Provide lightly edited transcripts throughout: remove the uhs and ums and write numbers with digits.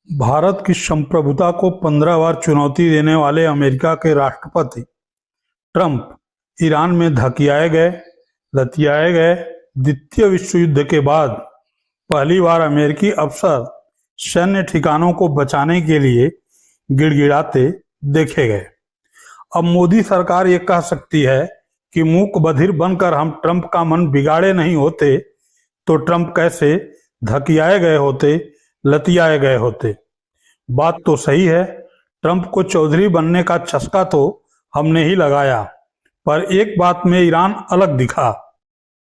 भारत की संप्रभुता को 15 बार चुनौती देने वाले अमेरिका के राष्ट्रपति ट्रंप ईरान में लतियाए गए द्वितीय विश्व युद्ध के बाद पहली बार अमेरिकी अफसर सैन्य ठिकानों को बचाने के लिए गिड़गिड़ाते देखे गए। अब मोदी सरकार ये कह सकती है कि मूक बधिर बनकर हम ट्रंप का मन बिगाड़े नहीं होते तो ट्रंप कैसे धकियाए गए होते, लतियाए गए होते। बात तो सही है, ट्रंप को चौधरी बनने का चस्का तो हमने ही लगाया, पर एक बात में ईरान अलग दिखा।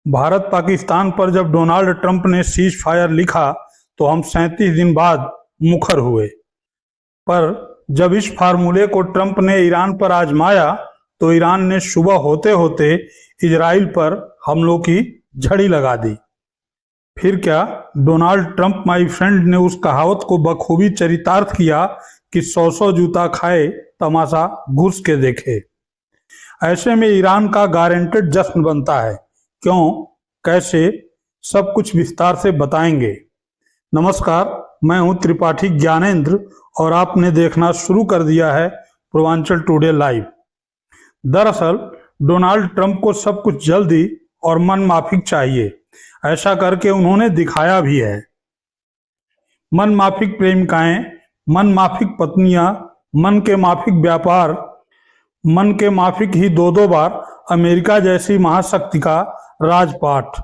भारत पाकिस्तान पर जब डोनाल्ड ट्रंप ने सीज फायर लिखा तो हम 37 दिन बाद मुखर हुए, पर जब इस फार्मूले को ट्रंप ने ईरान पर आजमाया तो ईरान ने सुबह होते होते इजराइल पर हमलों की झड़ी लगा दी। फिर क्या, डोनाल्ड ट्रंप माई फ्रेंड ने उस कहावत को बखूबी चरितार्थ किया कि 100 जूता खाए तमाशा घुस के देखे। ऐसे में ईरान का गारंटेड जश्न बनता है। क्यों, कैसे, सब कुछ विस्तार से बताएंगे। नमस्कार, मैं हूं त्रिपाठी ज्ञानेंद्र और आपने देखना शुरू कर दिया है पूर्वांचल टुडे लाइव। दरअसल डोनाल्ड ट्रंप को सब कुछ जल्दी और मन माफिक चाहिए, ऐसा करके उन्होंने दिखाया भी है। मन माफिक प्रेमिकाएं, मन माफिक पत्नियां, मन के माफिक व्यापार, मन के माफिक ही दो बार अमेरिका जैसी महाशक्ति का राजपाट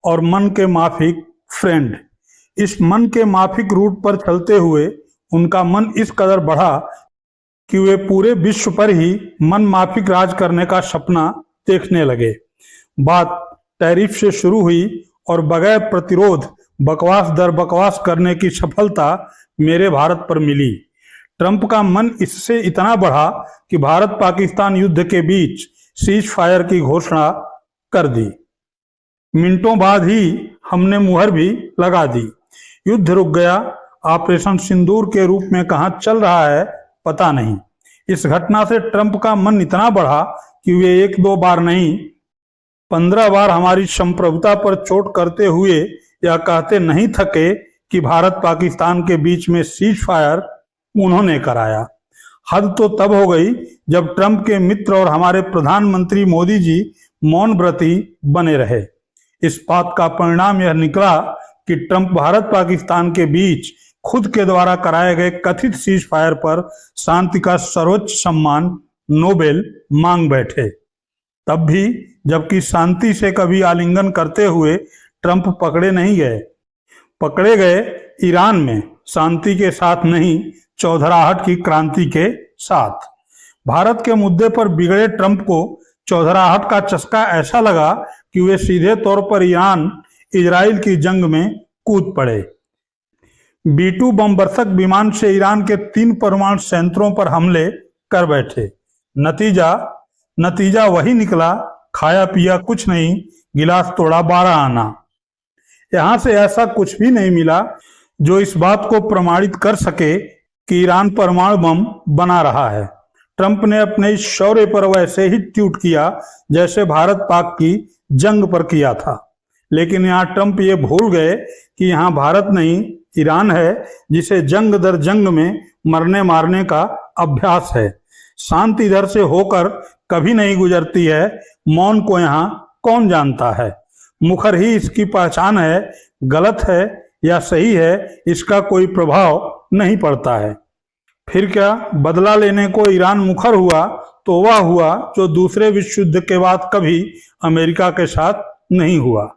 और मन के माफिक फ्रेंड। इस मन के माफिक रूट पर चलते हुए उनका मन इस कदर बढ़ा कि वे पूरे विश्व पर ही मन माफिक राज करने का सपना देखने लगे। बात टैरिफ से शुरू हुई और बगैर प्रतिरोध बकवास दर बकवास करने की सफलता मेरे भारत पर मिली। ट्रंप का मन इससे इतना बढ़ा कि भारत पाकिस्तान युद्ध के बीच सीज फायर की घोषणा कर दी। मिनटों बाद ही हमने मुहर भी लगा दी। युद्ध रुक गया। ऑपरेशन सिंदूर के रूप में कहां चल रहा है पता नहीं। इस घटना से ट्रंप का मन इतना बढ़ा कि वे 1-2 बार नहीं 15 बार हमारी संप्रभुता पर चोट करते हुए यह कहते नहीं थके कि भारत पाकिस्तान के बीच में सीज फायर उन्होंने कराया। हद तो तब हो गई जब ट्रंप के मित्र और हमारे प्रधानमंत्री मोदी जी मौन व्रती बने रहे। इस बात का परिणाम यह निकला कि ट्रंप भारत पाकिस्तान के बीच खुद के द्वारा कराए गए कथित सीज फायर पर शांति का सर्वोच्च सम्मान नोबेल मांग बैठे। तब भी जबकि शांति से कभी आलिंगन करते हुए ट्रंप पकड़े नहीं गए। पकड़े गए ईरान में, शांति के साथ नहीं, चौधराहट की क्रांति के साथ। भारत के मुद्दे पर बिगड़े ट्रंप को चौधराहट का चस्का ऐसा लगा कि वे सीधे तौर पर ईरान इजराइल की जंग में कूद पड़े। B-2 बमवर्षक विमान से ईरान के 3 परमाणु संयंत्रों पर हमले कर बैठे। नतीजा वही निकला, खाया पिया कुछ नहीं, गिलास तोड़ा 12 आना। यहां से ऐसा कुछ भी नहीं मिला जो इस बात को प्रमाणित कर सके कि ईरान परमाणु बम बना रहा है। ट्रंप ने अपने इस शौर्य पर वैसे ही ट्वीट किया जैसे भारत पाक की जंग पर किया था। लेकिन यहाँ ट्रंप ये भूल गए कि यहाँ भारत नहीं, ईरान है जिसे जंग दर जंग में मरने मारने का अभ्यास है। शांति इधर से होकर कभी नहीं गुजरती है। मौन को यहाँ कौन जानता है। मुखर ही इसकी पहचान है। गलत है या सही है इसका कोई प्रभाव नहीं पड़ता है। फिर क्या, बदला लेने को ईरान मुखर हुआ तो वह हुआ जो दूसरे विश्व युद्ध के बाद कभी अमेरिका के साथ नहीं हुआ।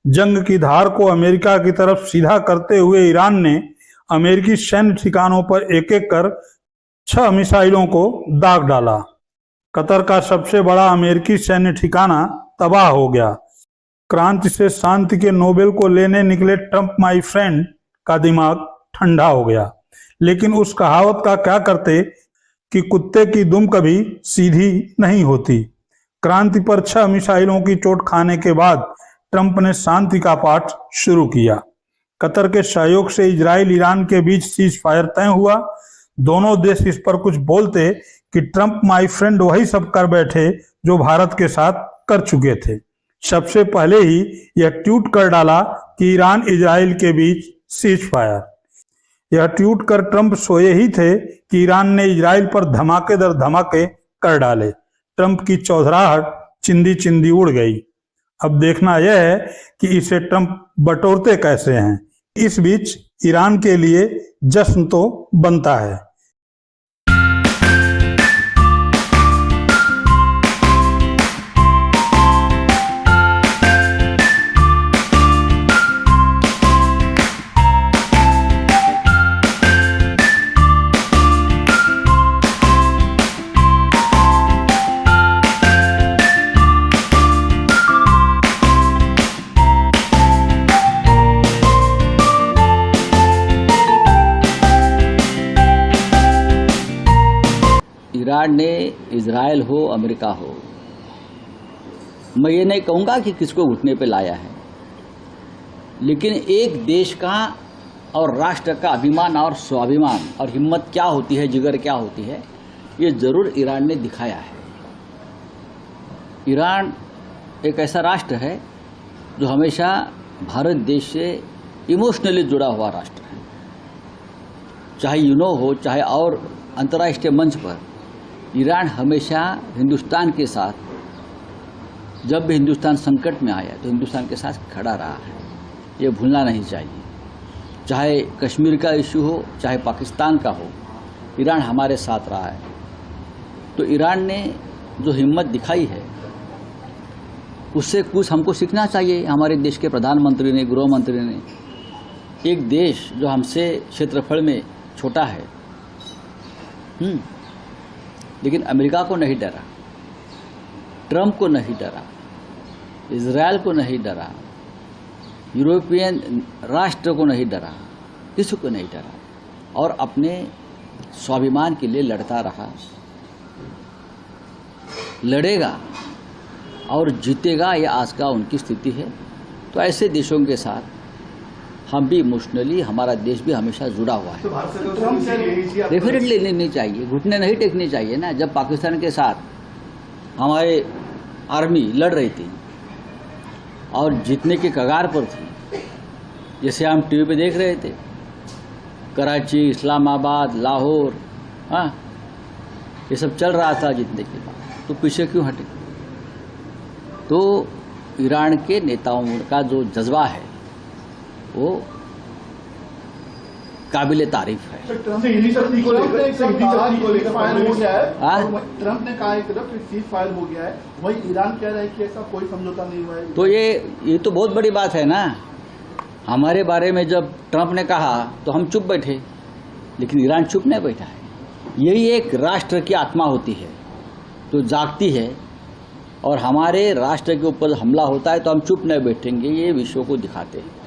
जंग की धार को अमेरिका की तरफ सीधा करते हुए ईरान ने अमेरिकी सैन्य ठिकानों पर एक एक कर 6 मिसाइलों को दाग डाला। कतर का सबसे बड़ा अमेरिकी सैन्य ठिकाना तबाह हो गया। क्रांति से शांति के नोबेल को लेने निकले ट्रंप माई फ्रेंड का दिमाग ठंडा हो गया। लेकिन उस कहावत का क्या करते कि कुत्ते की दुम कभी सीधी नहीं होती। क्रांति पर 6 मिसाइलों की चोट खाने के बाद ट्रंप ने शांति का पाठ शुरू किया। कतर के सहयोग से इजराइल ईरान के बीच सीज फायर तय हुआ। दोनों देश इस पर कुछ बोलते कि ट्रंप माई फ्रेंड वही सब कर बैठे जो भारत के साथ कर चुके थे। सबसे पहले ही यह ट्वीट कर डाला कि ईरान इजराइल के बीच सीज फायर। यह ट्वीट कर ट्रंप सोए ही थे कि ईरान ने इजराइल पर धमाके दर धमाके कर डाले। ट्रंप की चौधराहट चिंदी चिंदी उड़ गई। अब देखना यह है कि इसे ट्रंप बटोरते कैसे हैं। इस बीच ईरान के लिए जश्न तो बनता है। ईरान ने इजराइल हो अमेरिका हो, मैं ये नहीं कहूँगा कि किसको घुटने पे लाया है, लेकिन एक देश का और राष्ट्र का अभिमान और स्वाभिमान और हिम्मत क्या होती है, जिगर क्या होती है, ये ज़रूर ईरान ने दिखाया है। ईरान एक ऐसा राष्ट्र है जो हमेशा भारत देश से इमोशनली जुड़ा हुआ राष्ट्र है। चाहे यूनो हो, चाहे और अंतर्राष्ट्रीय मंच पर ईरान हमेशा हिंदुस्तान के साथ, जब भी हिंदुस्तान संकट में आया तो हिंदुस्तान के साथ खड़ा रहा है। ये भूलना नहीं चाहिए। चाहे कश्मीर का इशू हो, चाहे पाकिस्तान का हो, ईरान हमारे साथ रहा है। तो ईरान ने जो हिम्मत दिखाई है उससे कुछ हमको सीखना चाहिए। हमारे देश के प्रधानमंत्री ने, गृह मंत्री ने, एक देश जो हमसे क्षेत्रफल में छोटा है, लेकिन अमेरिका को नहीं डरा, ट्रंप को नहीं डरा, इजराइल को नहीं डरा, यूरोपियन राष्ट्र को नहीं डरा, किसी को नहीं डरा, और अपने स्वाभिमान के लिए लड़ता रहा, लड़ेगा और जीतेगा। ये आज का उनकी स्थिति है। तो ऐसे देशों के साथ हम भी इमोशनली, हमारा देश भी हमेशा जुड़ा हुआ है। तो डेफिनेटली लेनी चाहिए, घुटने नहीं टेकने चाहिए ना। जब पाकिस्तान के साथ हमारे आर्मी लड़ रही थी और जीतने के कगार पर थी, जैसे हम टीवी पे देख रहे थे, कराची, इस्लामाबाद, लाहौर, हाँ, ये सब चल रहा था जीतने के बाद, तो पीछे क्यों हटे? तो ईरान के नेताओं का जो जज्बा है वो काबिले तारीफ है। ट्रंप ने कहा है कि सीज फायर हो गया है, वही ईरान कह रहा है कि ऐसा कोई समझौता नहीं हुआ है। तो ये तो बहुत बड़ी बात है ना। हमारे बारे में जब ट्रंप ने कहा तो हम चुप बैठे, लेकिन ईरान चुप नहीं बैठा है। यही एक राष्ट्र की आत्मा होती है जो जागती है, और हमारे राष्ट्र के ऊपर हमला होता है तो हम चुप नहीं बैठेंगे। ये विश्व को दिखाते हैं।